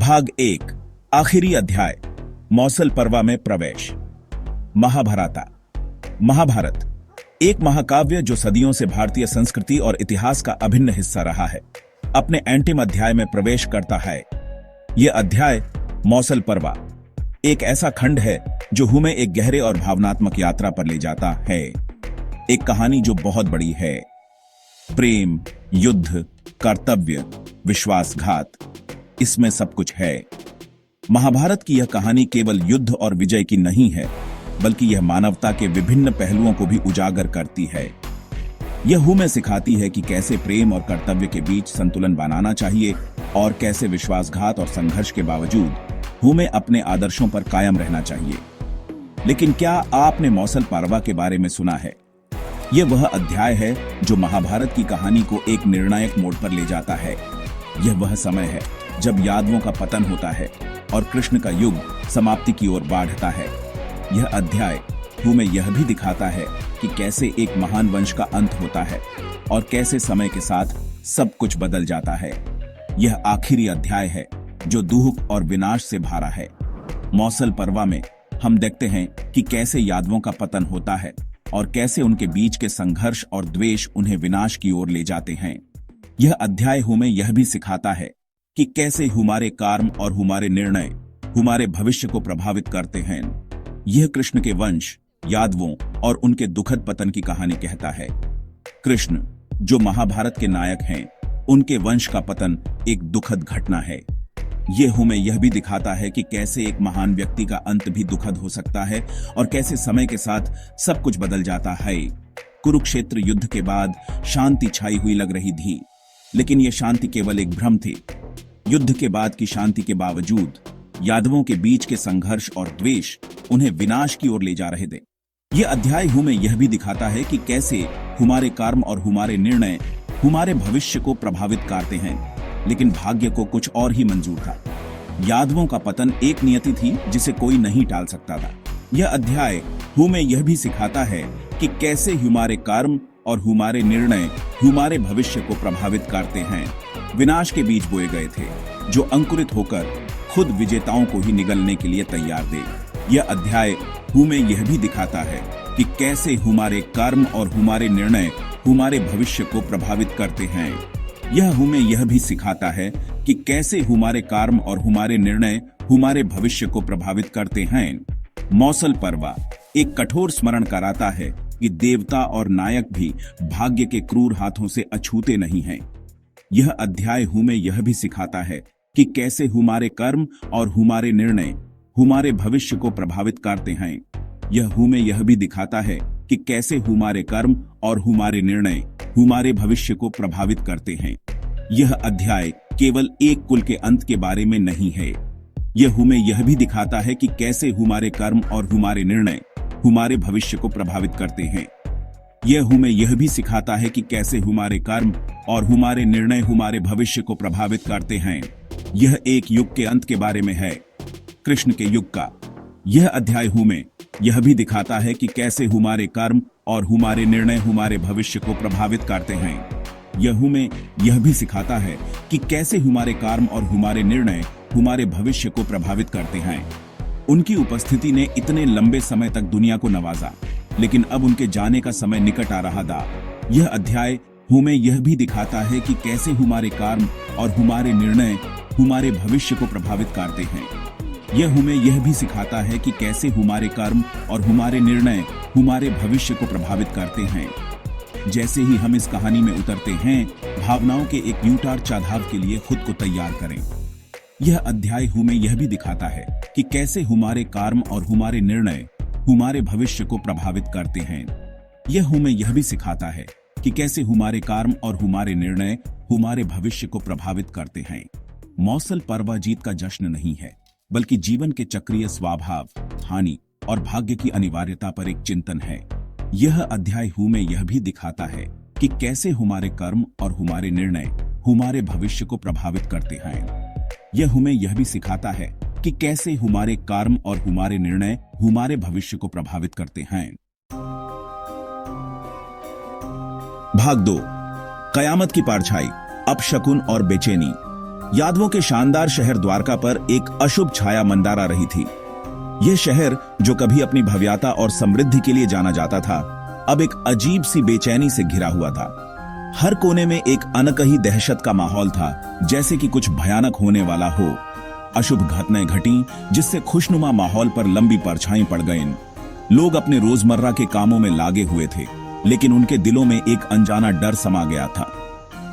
भाग 1 आखिरी अध्याय मौसल पर्वा में प्रवेश। महाभारत एक महाकाव्य जो सदियों से भारतीय संस्कृति और इतिहास का अभिन्न हिस्सा रहा है, अपने अंतिम अध्याय में प्रवेश करता है। यह अध्याय मौसल पर्वा एक ऐसा खंड है जो हमें एक गहरे और भावनात्मक यात्रा पर ले जाता है। एक कहानी जो बहुत बड़ी है। प्रेम, युद्ध, कर्तव्य, विश्वासघात, इसमें सब कुछ है। महाभारत की यह कहानी केवल युद्ध और विजय की नहीं है, बल्कि यह मानवता के विभिन्न पहलुओं को भी उजागर करती है। यह हमें सिखाती है कि कैसे प्रेम और कर्तव्य के बीच संतुलन बनाना चाहिए और कैसे विश्वासघात और संघर्ष के बावजूद हमें अपने आदर्शों पर कायम रहना चाहिए। लेकिन क्या आपने मौसल पर्वा के बारे में सुना है? यह वह अध्याय है जो महाभारत की कहानी को एक निर्णायक मोड़ पर ले जाता है। यह वह समय है जब यादवों का पतन होता है और कृष्ण का युग समाप्ति की ओर बढ़ता है। यह अध्याय हमें यह भी दिखाता है कि कैसे एक महान वंश का अंत होता है और कैसे समय के साथ सब कुछ बदल जाता है। यह आखिरी अध्याय है जो दुख और विनाश से भरा है। मौसल पर्वा में हम देखते हैं कि कैसे यादवों का पतन होता है और कैसे उनके बीच के संघर्ष और द्वेष उन्हें विनाश की ओर ले जाते हैं। यह अध्याय हमें यह भी सिखाता है कि कैसे हमारे कर्म और हमारे निर्णय हमारे भविष्य को प्रभावित करते हैं। यह कृष्ण के वंश, यादवों और उनके दुखद पतन की कहानी कहता है। कृष्ण, जो महाभारत के नायक हैं, उनके वंश का पतन एक दुखद घटना है। यह हमें यह भी दिखाता है कि कैसे एक महान व्यक्ति का अंत भी दुखद हो सकता है और कैसे समय के साथ सब कुछ बदल जाता है। कुरुक्षेत्र युद्ध के बाद शांति छाई हुई लग रही थी, लेकिन यह शांति केवल एक भ्रम थी। युद्ध के बाद की शांति के बावजूद यादवों के बीच के संघर्ष और द्वेष उन्हें विनाश की ओर ले जा रहे थे। यह अध्याय हमें यह भी दिखाता है कि कैसे हमारे कर्म और हमारे निर्णय हमारे भविष्य को प्रभावित करते हैं, लेकिन भाग्य को कुछ और ही मंजूर था। यादवों का पतन एक नियति थी जिसे कोई नहीं टाल सकता था। यह अध्याय हमें यह भी सिखाता है कि कैसे हमारे कर्म और हमारे निर्णय हमारे भविष्य को प्रभावित करते हैं। विनाश के बीज बोए गए थे जो अंकुरित होकर खुद विजेताओं को ही निगलने के लिए तैयार थे। यह अध्याय हमें यह भी दिखाता है कि कैसे हमारे कर्म और हमारे निर्णय हमारे भविष्य को प्रभावित करते हैं। यह हमें यह भी सिखाता है कि कैसे हमारे कर्म और हमारे निर्णय हमारे भविष्य को प्रभावित करते हैं। मौसल पर्वा एक कठोर स्मरण कराता है कि देवता और नायक भी भाग्य के क्रूर हाथों से अछूते नहीं हैं। यह अध्याय हमें यह भी सिखाता है कि कैसे हमारे कर्म और हमारे निर्णय हमारे भविष्य को प्रभावित करते हैं। यह हमें यह भी दिखाता है कि कैसे हमारे कर्म और हमारे निर्णय हमारे भविष्य को प्रभावित करते हैं। यह अध्याय केवल एक कुल के अंत के बारे में नहीं है। यह हमें यह भी दिखाता है कि कैसे हमारे कर्म और हमारे निर्णय हमारे भविष्य को प्रभावित करते हैं। यह हमें यह भी सिखाता है कि कैसे हमारे कर्म और हमारे निर्णय हमारे भविष्य को प्रभावित करते हैं। यह एक युग के अंत के बारे में है, कृष्ण के युग का। यह अध्याय हमें यह भी दिखाता है कि कैसे हमारे कर्म और हमारे निर्णय हमारे भविष्य को प्रभावित करते हैं। यह हमें यह भी सिखाता है कि कैसे हमारे कर्म और हमारे निर्णय हमारे भविष्य को प्रभावित करते हैं। उनकी उपस्थिति ने इतने लंबे समय तक दुनिया को नवाजा, लेकिन अब उनके जाने का समय निकट आ रहा था। यह अध्याय हमें यह भी दिखाता है कि कैसे हमारे कर्म और हमारे निर्णय हमारे भविष्य को प्रभावित करते हैं। यह हमें यह भी सिखाता है कि कैसे हमारे कर्म और हमारे निर्णय हमारे भविष्य को प्रभावित करते हैं। जैसे ही हम इस कहानी में उतरते हैं, भावनाओं के एक न्यूटार चढ़ाव के लिए खुद को तैयार करें। यह अध्याय हमें यह भी दिखाता है कि कैसे हमारे कर्म और हमारे निर्णय हमारे भविष्य को प्रभावित करते हैं। यह हमें यह भी सिखाता है कि कैसे हमारे कर्म और हमारे निर्णय हमारे भविष्य को प्रभावित करते हैं। मौसल पर्वा जीत का जश्न नहीं है, बल्कि जीवन के चक्रीय स्वभाव, हानि और भाग्य की अनिवार्यता पर एक चिंतन है। यह अध्याय हमें यह भी दिखाता है कि कैसे हमारे कर्म और हमारे निर्णय हमारे भविष्य को प्रभावित करते हैं। यह हमें यह भी सिखाता है कि कैसे हमारे कर्म और हमारे निर्णय हमारे भविष्य को प्रभावित करते हैं। भाग 2 कयामत की परछाई, अपशकुन और बेचैनी। यादवों के शानदार शहर द्वारका पर एक अशुभ छाया मंडरा रही थी। यह शहर, जो कभी अपनी भव्यता और समृद्धि के लिए जाना जाता था, अब एक अजीब सी बेचैनी से घिरा हुआ था। हर कोने में एक अनकही दहशत का माहौल था, जैसे कि कुछ भयानक होने वाला हो। अशुभ घटनाएं घटी, जिससे खुशनुमा माहौल पर लंबी परछाई पड़ गईं। लोग अपने रोजमर्रा के कामों में लागे हुए थे, लेकिन उनके दिलों में एक अनजाना डर समा गया था।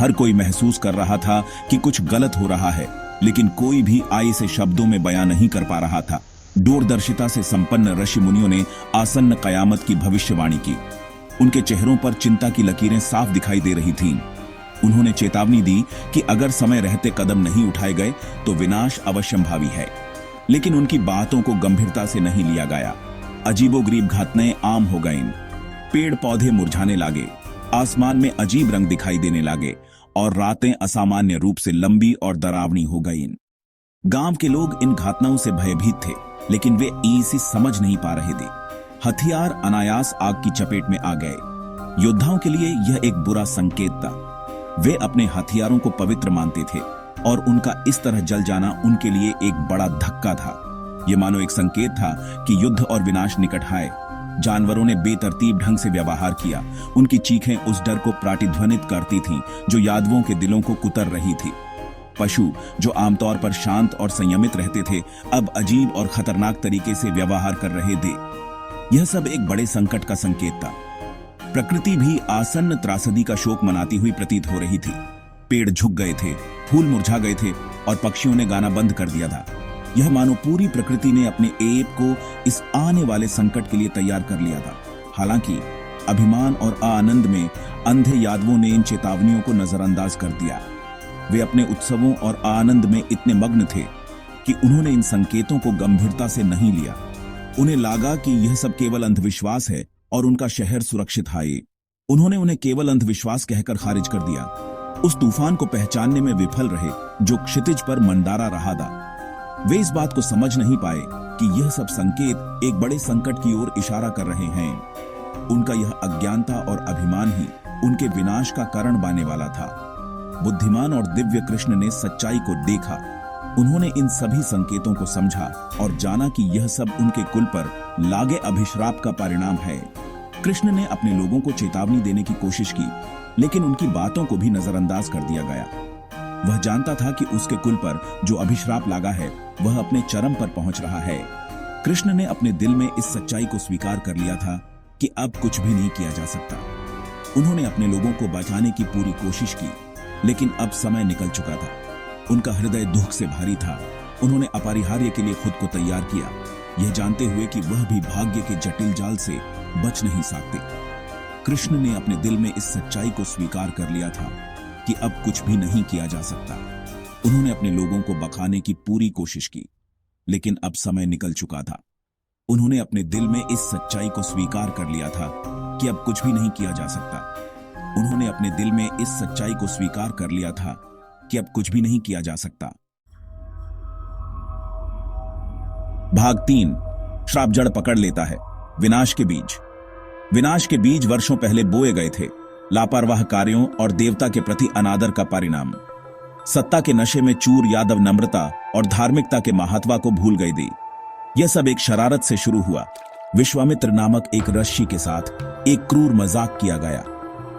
हर कोई महसूस कर रहा था कि कुछ गलत हो रहा है, लेकिन कोई भी आय से शब्दों में बयां नहीं कर पा रहा था। दूरदर्शिता से संपन्न ऋषि मुनियों ने आसन्न कयामत की भविष्यवाणी की। उनके चेहरों पर चिंता की लकीरें साफ दिखाई दे रही थीं। उन्होंने चेतावनी दी कि अगर समय रहते कदम नहीं उठाए गए तो विनाश अवश्यंभावी है, लेकिन उनकी बातों को गंभीरता से नहीं लिया गया। अजीबोगरीब घटनाएं आम हो गईं। पेड़ पौधे मुरझाने लगे, आसमान में अजीब रंग दिखाई देने लगे और रातें असामान्य रूप से लंबी और डरावनी हो गईं। गांव के लोग इन घटनाओं से भयभीत थे, लेकिन वे इसे समझ नहीं पा रहे थे। हथियार अनायास आग की चपेट में आ गए। योद्धाओं के लिए यह एक बुरा संकेत था। वे अपने हथियारों को पवित्र मानते थे और उनका इस तरह जल जाना उनके लिए एक बड़ा धक्का था। यह मानो एक संकेत था कि युद्ध और विनाश निकट आए। जानवरों ने बेतरतीब ढंग से व्यवहार किया। उनकी चीखें उस डर को प्रतिध्वनित करती थीं जो यादवों के दिलों को कुतर रही थी। पशु, जो आमतौर पर शांत और संयमित रहते थे, अब अजीब और खतरनाक तरीके से व्यवहार कर रहे थे। यह सब एक बड़े संकट का संकेत था। प्रकृति भी आसन्न त्रासदी का शोक मनाती हुई प्रतीत हो रही थी। पेड़ झुक गए थे, फूल मुरझा गए थे और पक्षियों ने गाना बंद कर दिया था। यह मानो पूरी प्रकृति ने अपने ऐप को इस आने वाले संकट के लिए तैयार कर लिया था। हालांकि अभिमान और आनंद में अंधे यादवों ने इन चेतावनियों को नजरअंदाज कर दिया। वे अपने उत्सवों और आनंद में इतने मग्न थे कि उन्होंने इन संकेतों को गंभीरता से नहीं लिया। उन्हें लगा कि यह सब केवल अंधविश्वास है और उनका शहर सुरक्षित है। उन्होंने उन्हें केवल अंधविश्वास कहकर खारिज कर दिया। उस तूफान को पहचानने में विफल रहे जो क्षितिज पर मंडरा रहा था। वे इस बात को समझ नहीं पाए कि यह सब संकेत एक बड़े संकट की ओर इशारा कर रहे हैं। उनका यह अज्ञानता और अभिमान ही उनके विनाश का कारण बनने वाला था। बुद्धिमान और दिव्य कृष्ण ने सच्चाई को देखा। उन्होंने इन सभी संकेतों को समझा और जाना कि यह सब उनके कुल पर लागे अभिश्राप का परिणाम है। कृष्ण ने अपने लोगों को चेतावनी देने की कोशिश की, लेकिन उनकी बातों को भी नजरअंदाज कर दिया गया। वह जानता था कि उसके कुल पर जो अभिश्राप लगा है वह अपने चरम पर पहुंच रहा है। कृष्ण ने अपने दिल में इस सच्चाई को स्वीकार कर लिया था कि अब कुछ भी नहीं किया जा सकता। उन्होंने अपने लोगों को बचाने की पूरी कोशिश की, लेकिन अब समय निकल चुका था। उनका हृदय दुख से भारी था। उन्होंने अपरिहार्य के लिए खुद को तैयार किया, यह जानते हुए कि वह भी भाग्य के जटिल जाल से बच नहीं सकते। कृष्ण ने अपने दिल में इस सच्चाई को स्वीकार कर लिया था कि अब कुछ भी नहीं किया जा सकता। उन्होंने अपने लोगों को बचाने की पूरी कोशिश की, लेकिन अब समय निकल चुका था। उन्होंने अपने दिल में इस सच्चाई को स्वीकार कर लिया था कि अब कुछ भी नहीं किया जा सकता। उन्होंने अपने दिल में इस सच्चाई को स्वीकार कर लिया था कि अब कुछ भी नहीं किया जा सकता। भाग 3। श्राप जड़ पकड़ लेता है। विनाश के बीज। विनाश के बीज वर्षों पहले बोए गए थे। लापरवाह कार्यों और देवता के प्रति अनादर का परिणाम। सत्ता के नशे में चूर यादव नम्रता और धार्मिकता के महत्व को भूल गई थी। यह सब एक शरारत से शुरू हुआ। विश्वामित्र नामक एक ऋषि के साथ एक क्रूर मजाक किया गया।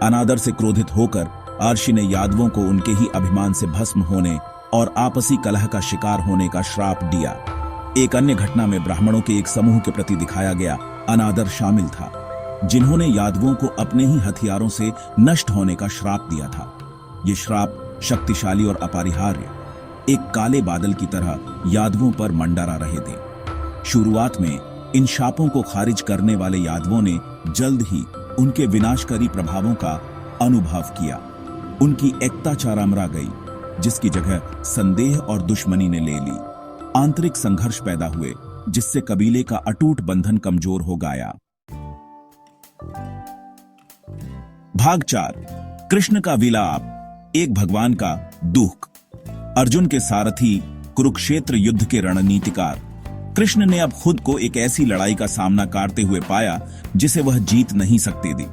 अनादर से क्रोधित होकर अर्षि ने यादवों को उनके ही अभिमान से भस्म होने और आपसी कलह का शिकार होने का श्राप दिया। एक अन्य घटना में ब्राह्मणों के एक समूह के प्रति दिखाया गया अनादर शामिल था, जिन्होंने यादवों को अपने ही हथियारों से नष्ट होने का श्राप दिया था। ये श्राप शक्तिशाली और अपरिहार्य एक काले बादल की तरह यादवों पर मंडरा रहे थे। शुरुआत में इन शापों को खारिज करने वाले यादवों ने जल्द ही उनके विनाशकारी प्रभावों का अनुभव किया। उनकी एकता चरमरा गई, जिसकी जगह संदेह और दुश्मनी ने ले ली। आंतरिक संघर्ष पैदा हुए, जिससे कबीले का अटूट बंधन कमजोर हो गया। भाग 4। कृष्ण का विलाप। एक भगवान का दुख। अर्जुन के सारथी, कुरुक्षेत्र युद्ध के रणनीतिकार। कृष्ण ने अब खुद को एक ऐसी लड़ाई का सामना करते हुए पाया जिसे वह जीत नहीं सकते थे।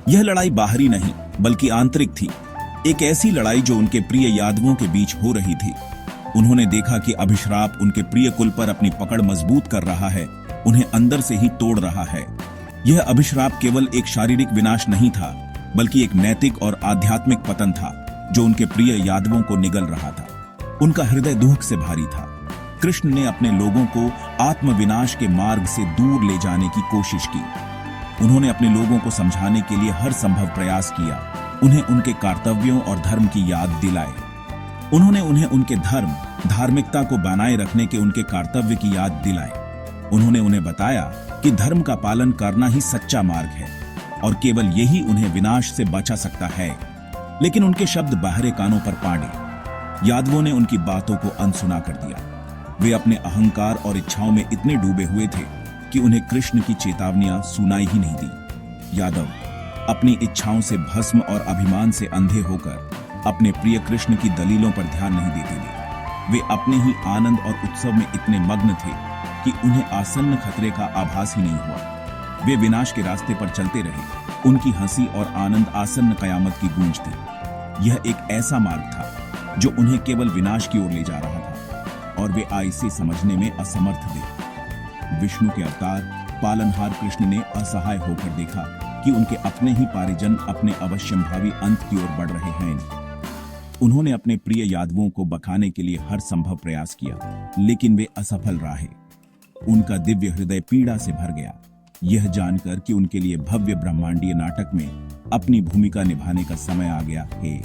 यह लड़ाई बाहरी नहीं बल्कि आंतरिक थी। एक ऐसी लड़ाई जो उनके प्रिय यादवों के बीच हो रही थी। उन्होंने देखा कि अभिश्राप उनके प्रिय कुल पर अपनी पकड़ मजबूत कर रहा है, उन्हें अंदर से ही तोड़ रहा है। यह अभिश्राप केवल एक शारीरिक विनाश नहीं था, बल्कि एक नैतिक और आध्यात्मिक पतन था जो उनके प्रिय यादवों को निगल रहा था। उनका हृदय दुख से भारी था। कृष्ण ने अपने लोगों को आत्मविनाश के मार्ग से दूर ले जाने की कोशिश की। उन्होंने अपने लोगों को समझाने के लिए हर संभव प्रयास किया, उन्हें उनके कर्तव्यों और धर्म की याद दिलाए। उन्होंने उन्हें उनके धर्म, धार्मिकता को बनाए रखने के उनके कर्तव्य की याद दिलाए। उन्होंने उन्हें बताया कि धर्म का पालन करना ही सच्चा मार्ग है और केवल यही उन्हें विनाश से बचा सकता है। लेकिन उनके शब्द बहरे कानों पर पड़े। यादवों ने उनकी बातों को अनसुना कर दिया। वे अपने अहंकार और इच्छाओं में इतने डूबे हुए थे कि उन्हें कृष्ण की चेतावनियां सुनाई ही नहीं दी। यादव अपनी इच्छाओं से भस्म और अभिमान से अंधे होकर अपने प्रिय कृष्ण की दलीलों पर ध्यान नहीं देते थे। वे अपने ही आनंद और उत्सव में इतने मग्न थे कि उन्हें आसन्न खतरे का आभास ही नहीं हुआ। वे विनाश के रास्ते पर चलते रहे। उनकी हंसी और आनंद आसन्न कयामत की गूंज थी। यह एक ऐसा मार्ग था जो उन्हें केवल विनाश की ओर ले जा रहा था और वे इसे समझने में असमर्थ थे। विष्णु के अवतार पालनहार कृष्ण ने असहाय होकर देखा कि उनके अपने ही परिजन अपने अवश्यंभावी अंत की ओर बढ़ रहे हैं। उन्होंने अपने प्रिय यादवों को बखाने के लिए हर संभव प्रयास किया, लेकिन वे असफल रहे। उनका दिव्य हृदय पीड़ा से भर गया, यह जानकर कि उनके लिए भव्य ब्रह्मांडीय नाटक में अपनी भूमिका निभाने का समय आ गया है।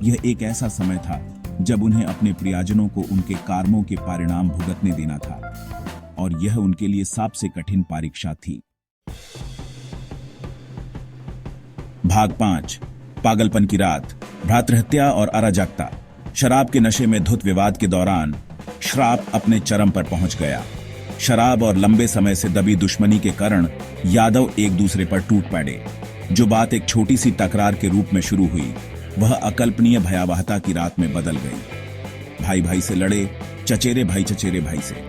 यह एक ऐसा समय था जब उन्हें अपने प्रियजनों को उनके कर्मों के परिणाम भुगतने देना था और यह उनके लिए सबसे कठिन परीक्षा थी। भाग 5 पागलपन की रात। भ्रातृहत्या और अराजकता। शराब के नशे में धुत विवाद के दौरान श्राप अपने चरम पर पहुंच गया। शराब और लंबे समय से दबी दुश्मनी के कारण यादव एक दूसरे पर टूट पड़े। जो बात एक छोटी सी तकरार के रूप में शुरू हुई, वह अकल्पनीय भयावहता की रात में बदल गई। भाई भाई से लड़े, चचेरे भाई से।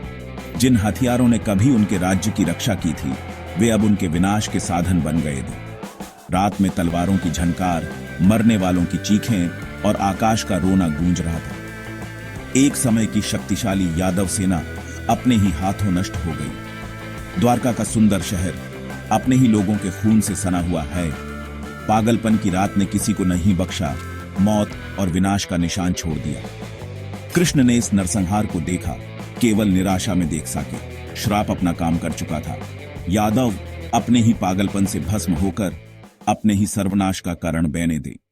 जिन हथियारों ने कभी उनके राज्य की रक्षा की थी, वे अब उनके विनाश के साधन बन गए थे। रात में तलवारों की झनकार, मरने वालों की चीखें और आकाश का रोना गूंज रहा था। एक समय की शक्तिशाली यादव सेना अपने ही हाथों नष्ट हो गई। द्वारका का सुंदर शहर अपने ही लोगों के खून से सना हुआ है। पागलपन की रात ने किसी को नहीं बख्शा, मौत और विनाश का निशान छोड़ दिया। कृष्ण ने इस नरसंहार को देखा, केवल निराशा में देख सके। श्राप अपना काम कर चुका था। यादव अपने ही पागलपन से भस्म होकर अपने ही सर्वनाश का कारण बने दे।